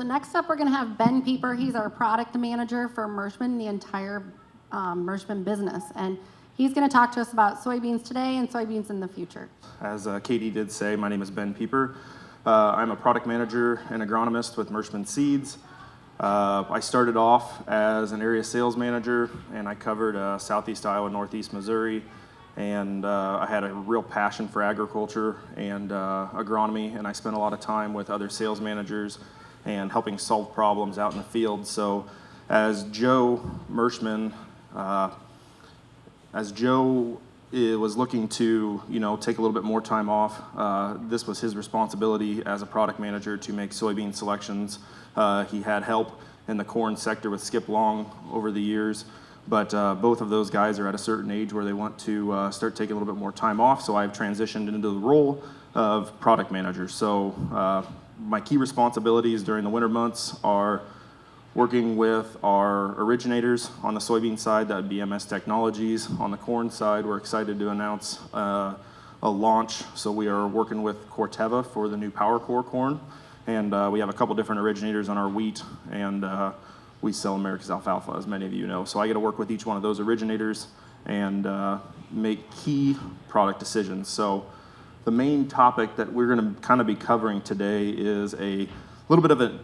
next up, we're going to have Ben Pieper. He's our product manager for Merschman, the entire Merschman business. And he's going to talk to us about soybeans today and soybeans in the future. As Katie did say, my name is Ben Pieper. I'm a product manager and agronomist with Merschman Seeds. I started off as an area sales manager, and I covered Southeast Iowa, Northeast Missouri, and I had a real passion for agriculture and agronomy, and I spent a lot of time with other sales managers and helping solve problems out in the field. So as Joe Merschman, as Joe was looking to, take a little bit more time off, this was his responsibility as a product manager to make soybean selections. He had help in the corn sector with Skip Long over the years, but both of those guys are at a certain age where they want to start taking a little bit more time off, so I've transitioned into the role of product manager. So my key responsibilities during the winter months are working with our originators on the soybean side, that would be MS Technologies. On the corn side, we're excited to announce a launch. So we are working with Corteva for the new PowerCore corn. And we have a couple different originators on our wheat, and we sell America's alfalfa, as many of you know. So I get to work with each one of those originators and make key product decisions. So the main topic that we're going to kind of be covering today is a little bit of a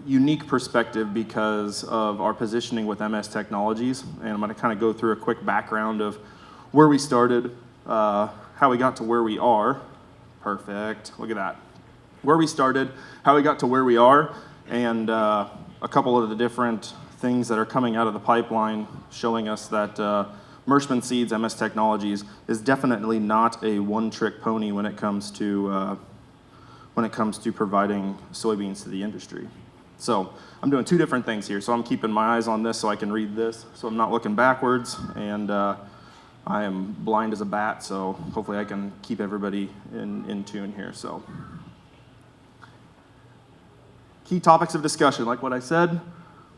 unique perspective because of our positioning with MS Technologies, and I'm going to kind of go through a quick background of where we started, how we got to where we are. Perfect. Look at that. Where we started, how we got to where we are, and a couple of the different things that are coming out of the pipeline showing us that Merschman Seeds, MS Technologies, is definitely not a one-trick pony when it comes to providing soybeans to the industry. So I'm doing two different things here. So I'm keeping my eyes on this so I can read this, so I'm not looking backwards, and I am blind as a bat, so hopefully I can keep everybody in tune here. So key topics of discussion, like what I said,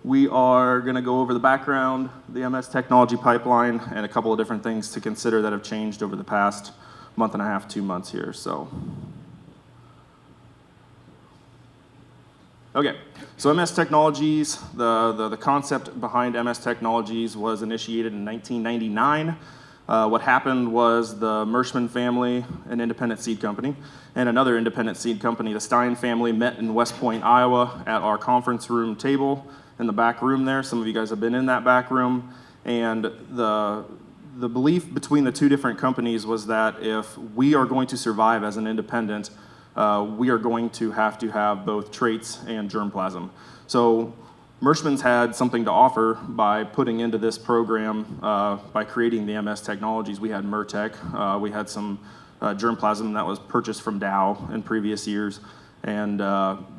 we are going to go over the background, the MS Technology pipeline, and a couple of different things to consider that have changed over the past month and a half, 2 months here. So, okay, so MS Technologies, the concept behind MS Technologies was initiated in 1999. What happened was the Merschman family, an independent seed company, and another independent seed company, the Stein family, met in West Point, Iowa at our conference room table in the back room there. Some of you guys have been in that back room. And the belief between the two different companies was that if we are going to survive as an independent, we are going to have both traits and germplasm. So Merschman's had something to offer by putting into this program, by creating the MS Technologies. We had Mertech, we had some germplasm that was purchased from Dow in previous years, and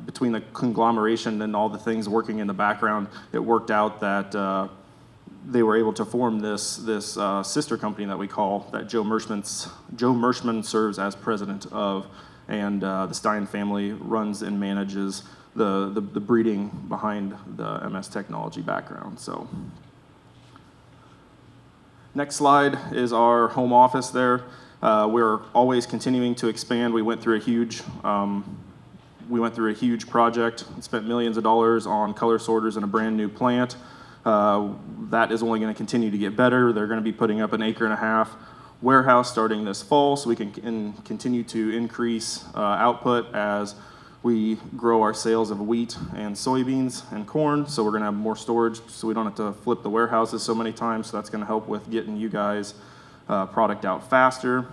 between the conglomeration and all the things working in the background, it worked out that they were able to form this sister company that we call, that Joe Merschman serves as president of, and the Stein family runs and manages the breeding behind the MS Technology background. So next slide is our home office there. We're always continuing to expand. We went through a huge project and spent millions of dollars on color sorters and a brand new plant. That is only going to continue to get better. They're going to be putting up an 1.5 acre warehouse starting this fall, so we can continue to increase output as we grow our sales of wheat and soybeans and corn. So we're going to have more storage, so we don't have to flip the warehouses so many times. So that's going to help with getting you guys product out faster.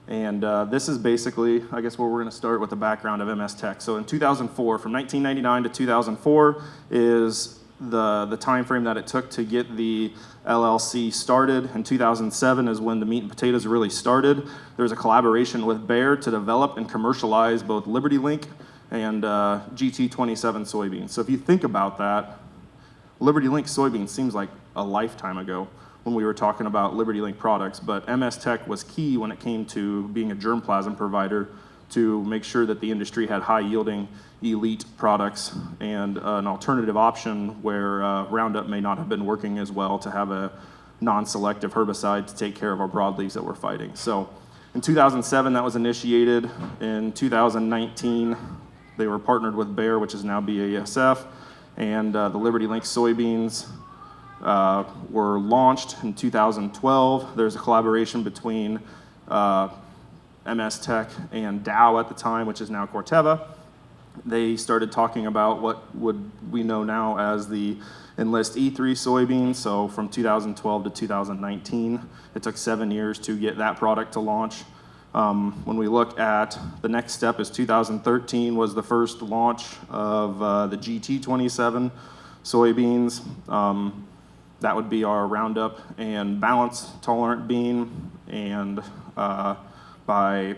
And this is basically, I guess, where we're going to start with the background of MS Tech. So in 2004, from 1999 to 2004 is the time frame that it took to get the LLC started. In 2007 is when the meat and potatoes really started. There was a collaboration with Bayer to develop and commercialize both Liberty Link and GT27 soybeans. So if you think about that, Liberty Link soybeans seems like a lifetime ago when we were talking about Liberty Link products, but MS Tech was key when it came to being a germplasm provider to make sure that the industry had high yielding elite products and an alternative option where Roundup may not have been working as well, to have a non-selective herbicide to take care of our broadleaves that we're fighting. So in 2007 that was initiated. In 2019, They were partnered with Bayer, which is now BASF, and the Liberty Link soybeans were launched in 2012. There's a collaboration between MS Tech and Dow at the time, which is now Corteva. They started talking about what we know now as the Enlist E3 soybean. So from 2012 to 2019, it took 7 years to get that product to launch. When we look at the next step, is 2013 was the first launch of the GT27 soybeans. That would be our Roundup and Balance tolerant bean, and by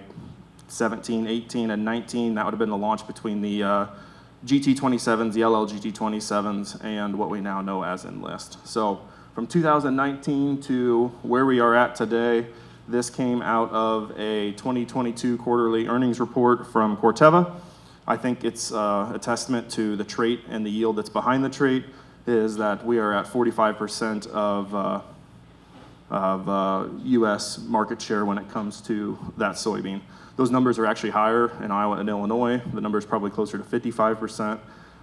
17, 18, and 19, that would have been the launch between the GT27s, the LL GT27s, and what we now know as Enlist. So from 2019 to where we are at today, this came out of a 2022 quarterly earnings report from Corteva. I think it's a testament to the trait and the yield that's behind the trait, is that we are at 45% of U.S. market share when it comes to that soybean. Those numbers are actually higher in Iowa and Illinois. The number is probably closer to 55%.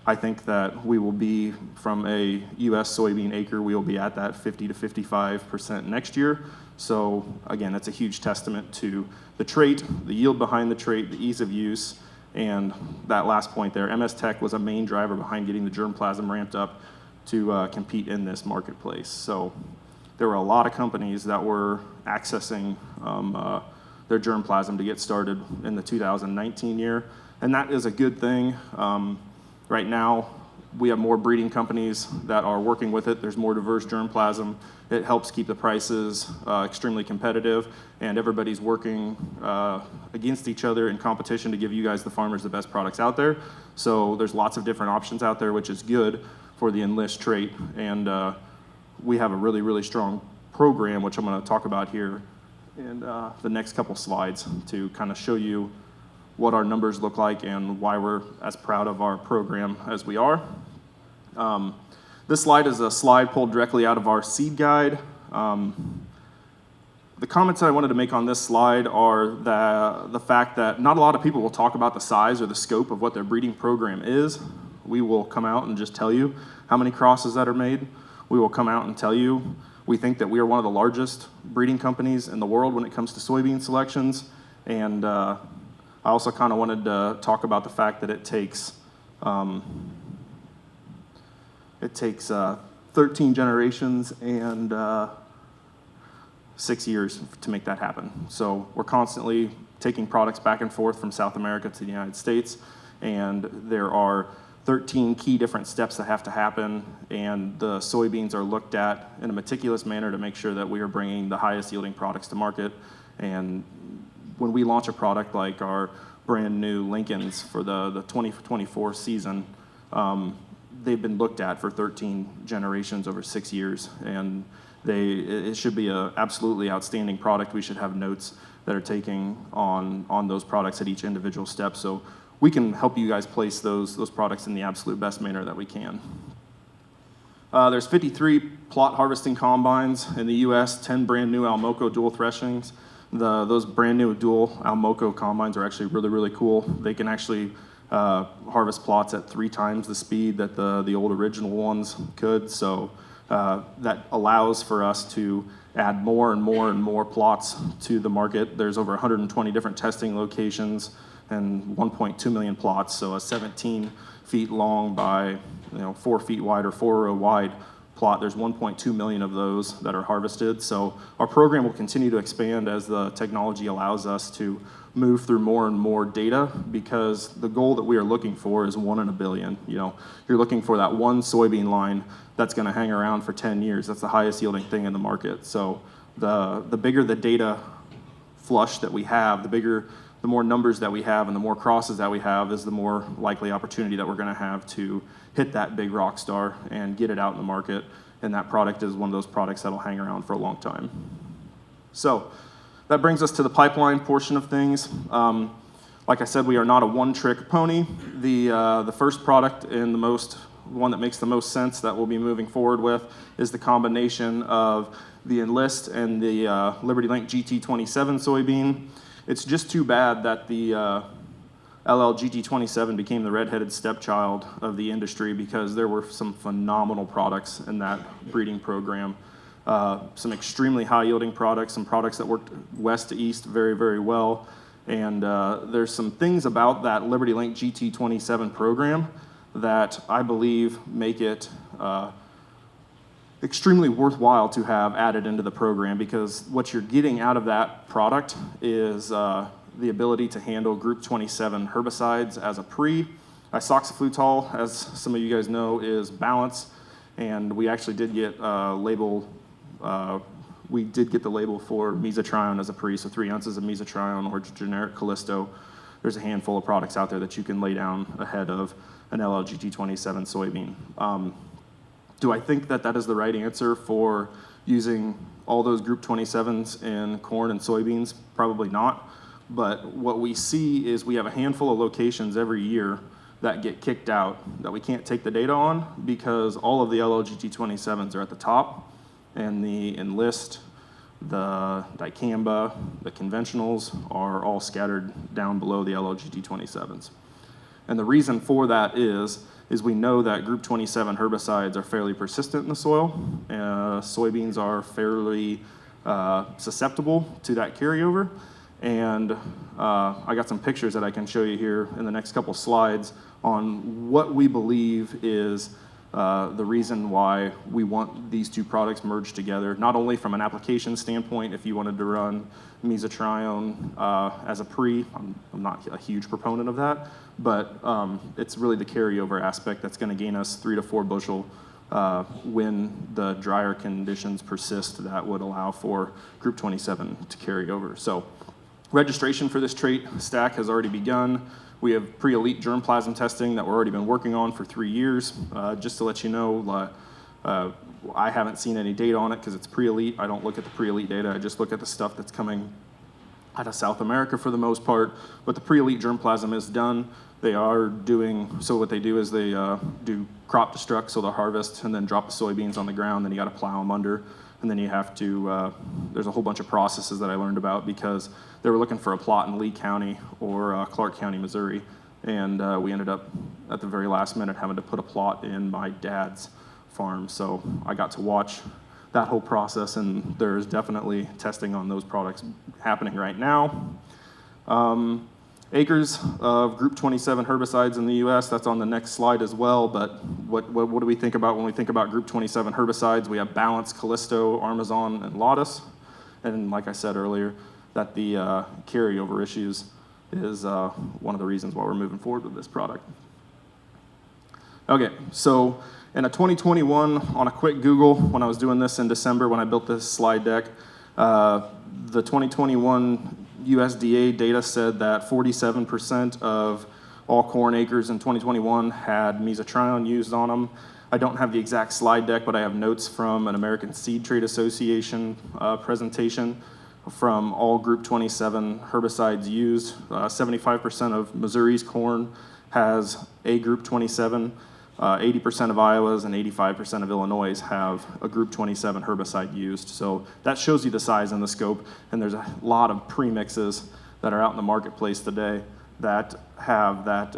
I think that we will be, from a U.S. soybean acre, we will be at that 50 to 55% next year. So again, that's a huge testament to the trait, the yield behind the trait, the ease of use, and that last point there. MS Tech was a main driver behind getting the germplasm ramped up to compete in this marketplace. So there were a lot of companies that were accessing their germplasm to get started in the 2019 year, and that is a good thing. Right now, we have more breeding companies that are working with it. There's more diverse germplasm. It helps keep the prices extremely competitive, and everybody's working against each other in competition to give you guys, the farmers, the best products out there. So there's lots of different options out there, which is good for the Enlist trait, and we have a really, really strong program, which I'm going to talk about here in the next couple slides to kind of show you what our numbers look like and why we're as proud of our program as we are. This slide is a slide pulled directly out of our seed guide. The comments that I wanted to make on this slide are the fact that not a lot of people will talk about the size or the scope of what their breeding program is. We will come out and just tell you how many crosses that are made. We will come out and tell you we think that we are one of the largest breeding companies in the world when it comes to soybean selections. And I also kind of wanted to talk about the fact that it takes 13 generations and 6 years to make that happen. So we're constantly taking products back and forth from South America to the United States, and there are 13 key different steps that have to happen, and the soybeans are looked at in a meticulous manner to make sure that we are bringing the highest yielding products to market. And when we launch a product like our brand new Lincolns for the 2024 season, they've been looked at for 13 generations over 6 years, and it should be an absolutely outstanding product. We should have notes that are taking on those products at each individual step, so we can help you guys place those products in the absolute best manner that we can. There's 53 plot harvesting combines in the U.S., 10 brand new Almoco dual threshings. Those brand new dual Almoco combines are actually really, really cool. They can actually harvest plots at 3 times the speed that the old original ones could. So that allows for us to add more and more and more plots to the market. There's over 120 different testing locations and 1.2 million plots. So a 17 feet long by 4 feet wide or 4 row wide plot, there's 1.2 million of those that are harvested. So our program will continue to expand as the technology allows us to move through more and more data, because the goal that we are looking for is 1 in a billion. You're looking for that one soybean line that's going to hang around for 10 years. That's the highest yielding thing in the market. So the bigger the data flush that we have, the more numbers that we have and the more crosses that we have, is the more likely opportunity that we're going to have to hit that big rock star and get it out in the market. And that product is one of those products that'll hang around for a long time. So that brings us to the pipeline portion of things. Like I said, we are not a one-trick pony. The first product and the one that makes the most sense that we'll be moving forward with is the combination of the Enlist and the Liberty Link GT27 soybean. It's just too bad that the LLGT27 became the redheaded stepchild of the industry because there were some phenomenal products in that breeding program. Some extremely high yielding products, some products that worked west to east very, very well. And there's some things about that Liberty Link GT27 program that I believe make it extremely worthwhile to have added into the program, because what you're getting out of that product is the ability to handle Group 27 herbicides as a pre. Isoxaflutol, as some of you guys know, is balance, and we actually did get we did get the label for mesotrione as a pre, so 3 ounces of mesotrione or generic Callisto. There's a handful of products out there that you can lay down ahead of an LLGT27 soybean. Do I think that that is the right answer for using all those Group 27s in corn and soybeans? Probably not. But what we see is we have a handful of locations every year that get kicked out that we can't take the data on because all of the LLGT27s are at the top, and the Enlist, the dicamba, the conventionals are all scattered down below the LLGT27s. And the reason for that is we know that Group 27 herbicides are fairly persistent in the soil. Soybeans are fairly susceptible to that carryover. And I got some pictures that I can show you here in the next couple slides on what we believe is the reason why we want these two products merged together, not only from an application standpoint. If you wanted to run mesotrione as a pre, I'm not a huge proponent of that, but it's really the carryover aspect that's going to gain us 3 to 4 bushel when the drier conditions persist that would allow for Group 27 to carry over. So registration for this trait stack has already begun. We have pre-elite germplasm testing that we've already been working on for 3 years. Just to let you know, I haven't seen any data on it because it's pre-elite. I don't look at the pre-elite data. I just look at the stuff that's coming out of South America for the most part. But the pre-elite germplasm is done. They are doing, so what they do is they do crop destruct, so they'll harvest and then drop the soybeans on the ground, then you gotta plow them under. And then you have to, there's a whole bunch of processes that I learned about because they were looking for a plot in Lee County or Clark County, Missouri. And we ended up at the very last minute having to put a plot in my dad's farm. So I got to watch that whole process, and there's definitely testing on those products happening right now. Acres of Group 27 herbicides in the US, that's on the next slide as well, but what do we think about when we think about Group 27 herbicides? We have Balance, Callisto, Armazon, and Lotus. And like I said earlier, that the carryover issues is one of the reasons why we're moving forward with this product. Okay, so in a 2021, on a quick Google, when I was doing this in December when I built this slide deck, the 2021 USDA data said that 47% of all corn acres in 2021 had mesotrione used on them. I don't have the exact slide deck, but I have notes from an American Seed Trade Association presentation from all Group 27 herbicides used. 75% of Missouri's corn has a Group 27. 80% of Iowa's and 85% of Illinois have a Group 27 herbicide used. So that shows you the size and the scope, and there's a lot of premixes that are out in the marketplace today that have that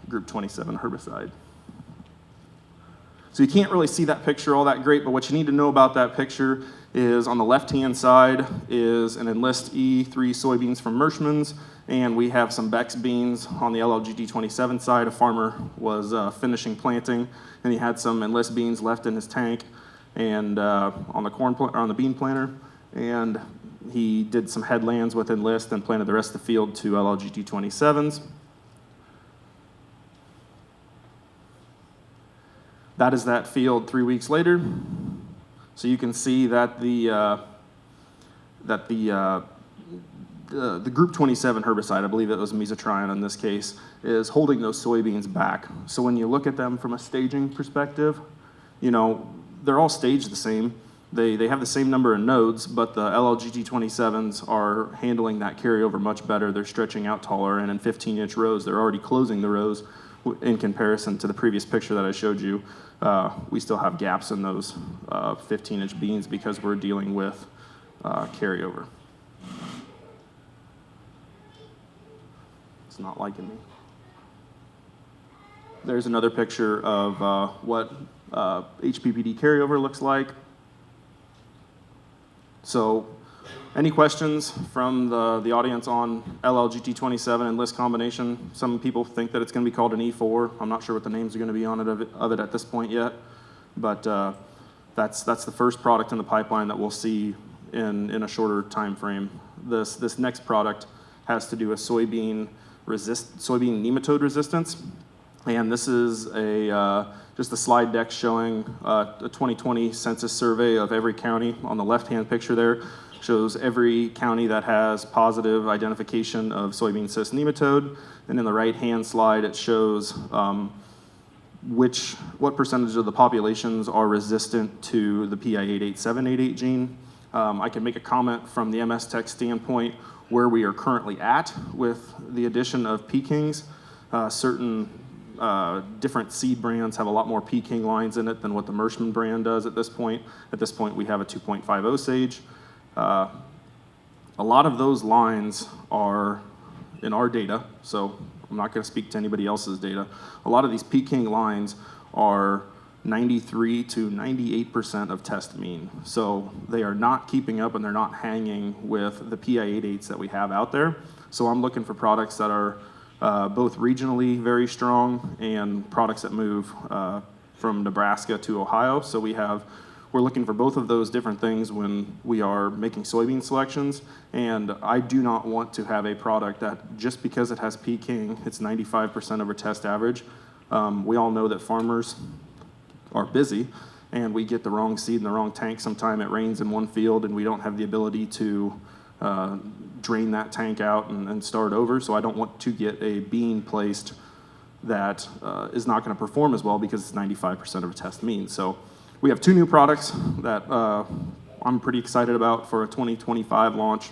Group 27 herbicide. So you can't really see that picture all that great, but what you need to know about that picture is on the left-hand side is an Enlist E3 soybeans from Merschman's, and we have some Beck's beans on the LLGT27 side. A farmer was finishing planting, and he had some Enlist beans left in his tank, and on the bean planter, and he did some headlands with Enlist and planted the rest of the field to LLGT27s. That is that field 3 weeks later. So you can see that the Group 27 herbicide, I believe it was mesotrione in this case, is holding those soybeans back. So when you look at them from a staging perspective, you know, they're all staged the same. They have the same number of nodes, but the LLGT27s are handling that carryover much better. They're stretching out taller, and in 15-inch rows, they're already closing the rows in comparison to the previous picture that I showed you. We still have gaps in those 15-inch beans because we're dealing with carryover. It's not liking me. There's another picture of what HPPD carryover looks like. So any questions from the audience on LLGT27 and list combination? Some people think that it's going to be called an E4. I'm not sure what the names are going to be on it of it at this point yet, but that's the first product in the pipeline that we'll see in a shorter time frame. This next product has to do with soybean nematode resistance, and this is just a slide deck showing a 2020 census survey of every county. On the left-hand picture there shows every county that has positive identification of soybean cyst nematode, and in the right-hand slide it shows what percentage of the populations are resistant to the PI88788 gene. I can make a comment from the MS Tech standpoint where we are currently at with the addition of Pekings. Certain different seed brands have a lot more Peking lines in it than what the Merschman brand does at this point. At this point, we have a 2.5 Osage. A lot of those lines are in our data, so I'm not going to speak to anybody else's data. A lot of these Peking lines are 93 to 98% of test mean. So they are not keeping up and they're not hanging with the PI88s that we have out there. So I'm looking for products that are both regionally very strong and products that move from Nebraska to Ohio. So we're looking for both of those different things when we are making soybean selections. And I do not want to have a product that just because it has Peking, it's 95% over test average. We all know that farmers are busy and we get the wrong seed in the wrong tank. Sometime it rains in one field and we don't have the ability to drain that tank out and start over. So I don't want to get a bean placed that is not going to perform as well because it's 95% of a test mean. So we have two new products that I'm pretty excited about for a 2025 launch.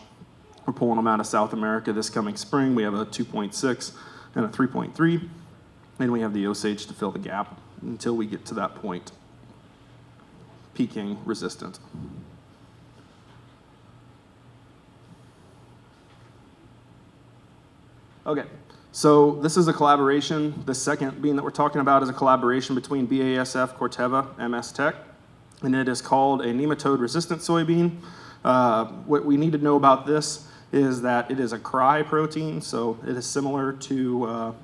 We're pulling them out of South America this coming spring. We have a 2.6 and a 3.3, and we have the Osage to fill the gap until we get to that point. Peking resistant. Okay, so this is a collaboration. The second bean that we're talking about is a collaboration between BASF, Corteva, MS Tech, and it is called a nematode-resistant soybean. What we need to know about this is that it is a cry protein, so it is similar to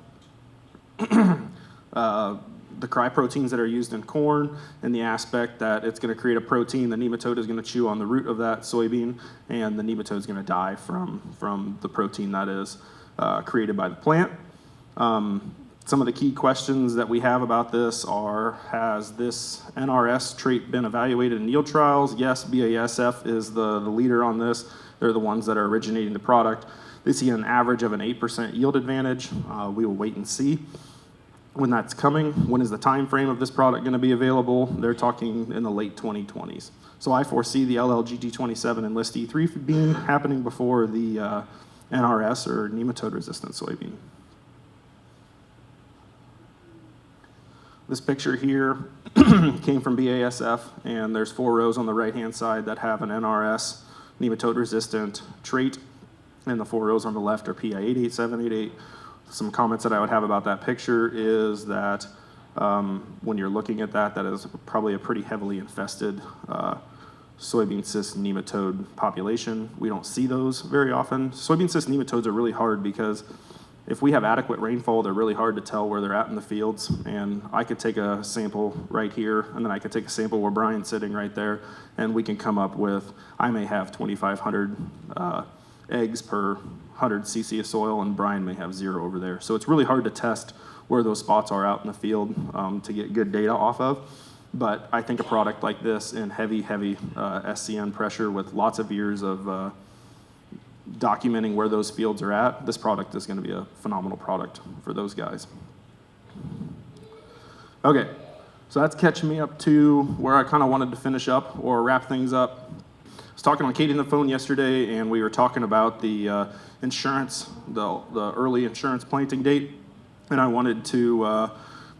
the cry proteins that are used in corn in the aspect that it's going to create a protein. The nematode is going to chew on the root of that soybean, and the nematode is going to die from the protein that is created by the plant. Some of the key questions that we have about this are, has this NRS trait been evaluated in yield trials? Yes, BASF is the leader on this. They're the ones that are originating the product. They see an average of an 8% yield advantage. We will wait and see when that's coming. When is the time frame of this product going to be available? They're talking in the late 2020s. So I foresee the LLGT27 and List E3 bean happening before the NRS or nematode-resistant soybean. This picture here came from BASF, and there's 4 rows on the right-hand side that have an NRS nematode-resistant trait, and the 4 rows on the left are PI88788. Some comments that I would have about that picture is that when you're looking at that is probably a pretty heavily infested soybean cyst nematode population. We don't see those very often. Soybean cyst nematodes are really hard because if we have adequate rainfall, they're really hard to tell where they're at in the fields. And I could take a sample right here, and then I could take a sample where Brian's sitting right there, and we can come up with, I may have 2,500 eggs per 100 cc of soil, and Brian may have 0 over there. So it's really hard to test where those spots are out in the field to get good data off of. But I think a product like this in heavy SCN pressure with lots of years of documenting where those fields are at, this product is going to be a phenomenal product for those guys. Okay, so that's catching me up to where I kind of wanted to finish up or wrap things up. I was talking on Katie on the phone yesterday, and we were talking about the insurance, the early insurance planting date, and I wanted to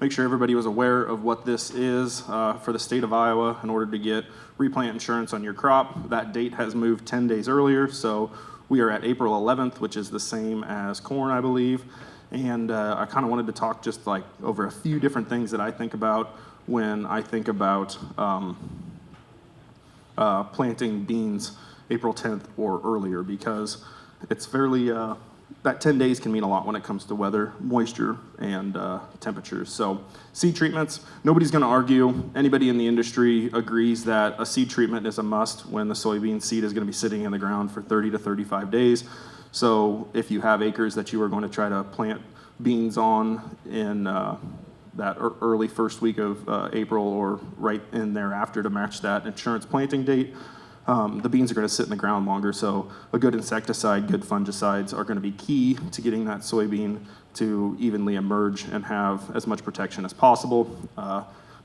make sure everybody was aware of what this is for the state of Iowa in order to get replant insurance on your crop. That date has moved 10 days earlier, so we are at April 11th, which is the same as corn, I believe, And I kind of wanted to talk just like over a few different things that I think about when I think about planting beans April 10th or earlier, because it's fairly, that 10 days can mean a lot when it comes to weather, moisture, and temperatures. So seed treatments, nobody's going to argue. Anybody in the industry agrees that a seed treatment is a must when the soybean seed is going to be sitting in the ground for 30 to 35 days. So if you have acres that you are going to try to plant beans on in that early first week of April or right in thereafter to match that insurance planting date, the beans are going to sit in the ground longer. So a good insecticide, good fungicides are going to be key to getting that soybean to evenly emerge and have as much protection as possible.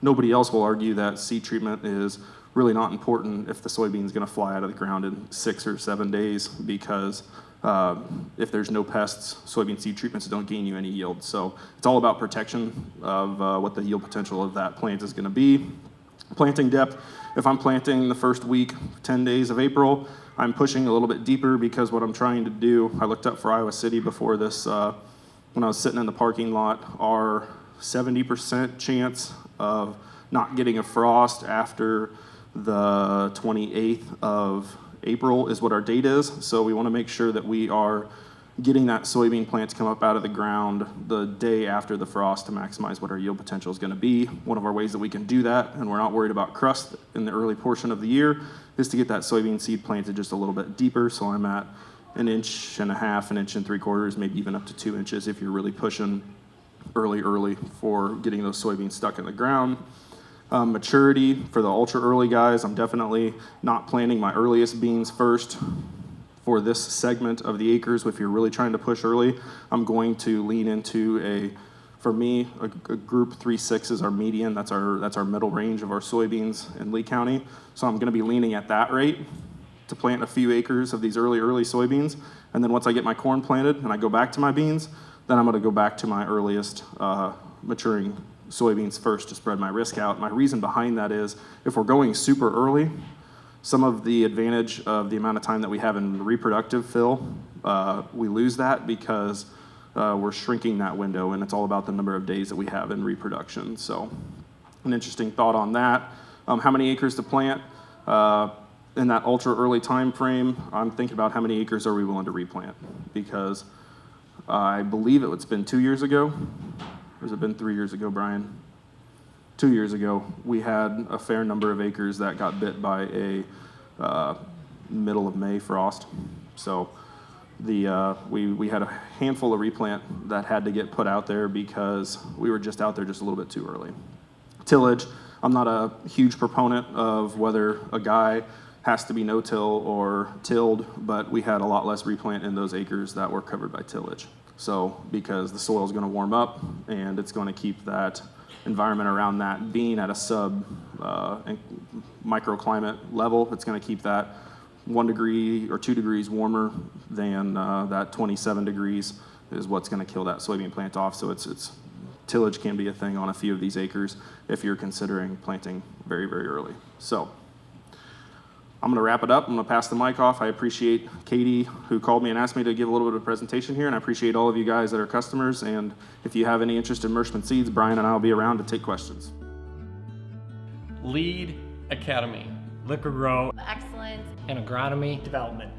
Nobody else will argue that seed treatment is really not important if the soybean is going to fly out of the ground in 6 or 7 days, because if there's no pests, soybean seed treatments don't gain you any yield. So it's all about protection of what the yield potential of that plant is going to be. Planting depth, if I'm planting the first week, 10 days of April, I'm pushing a little bit deeper, because what I'm trying to do, I looked up for Iowa City before this, when I was sitting in the parking lot, our 70% chance of not getting a frost after the 28th of April is what our date is. So we want to make sure that we are getting that soybean plant to come up out of the ground the day after the frost to maximize what our yield potential is going to be. One of our ways that we can do that, and we're not worried about crust in the early portion of the year, is to get that soybean seed planted just a little bit deeper. So I'm at 1.5 inches, 1.75 inches, maybe even up to 2 inches if you're really pushing early for getting those soybeans stuck in the ground. Maturity, for the ultra early guys, I'm definitely not planting my earliest beans first for this segment of the acres. If you're really trying to push early, I'm going to lean into for me, a group 3.6 is our median. That's our middle range of our soybeans in Lee County. So I'm going to be leaning at that rate to plant a few acres of these early soybeans. And then once I get my corn planted and I go back to my beans, then I'm going to go back to my earliest maturing soybeans first to spread my risk out. My reason behind that is, if we're going super early, some of the advantage of the amount of time that we have in reproductive fill, we lose that because we're shrinking that window, and it's all about the number of days that we have in reproduction. So an interesting thought on that. How many acres to plant? In that ultra early time frame, I'm thinking about how many acres are we willing to replant, because I believe it's been 2 years ago. Or has it been 3 years ago, Brian? 2 years ago, we had a fair number of acres that got bit by a middle of May frost. So we had a handful of replant that had to get put out there because we were just out there just a little bit too early. Tillage, I'm not a huge proponent of whether a guy has to be no-till or tilled, but we had a lot less replant in those acres that were covered by tillage. So because the soil is going to warm up and it's going to keep that environment around that bean at a sub microclimate level, it's going to keep that 1 degree or 2 degrees warmer than that 27 degrees is what's going to kill that soybean plant off. So it's tillage can be a thing on a few of these acres if you're considering planting very, very early. So I'm going to wrap it up. I'm going to pass the mic off. I appreciate Katie, who called me and asked me to give a little bit of a presentation here, and I appreciate all of you guys that are customers. And if you have any interest in Merschman seeds, Brian and I will be around to take questions. Lead Academy. Liqui-Grow Excellence and agronomy development.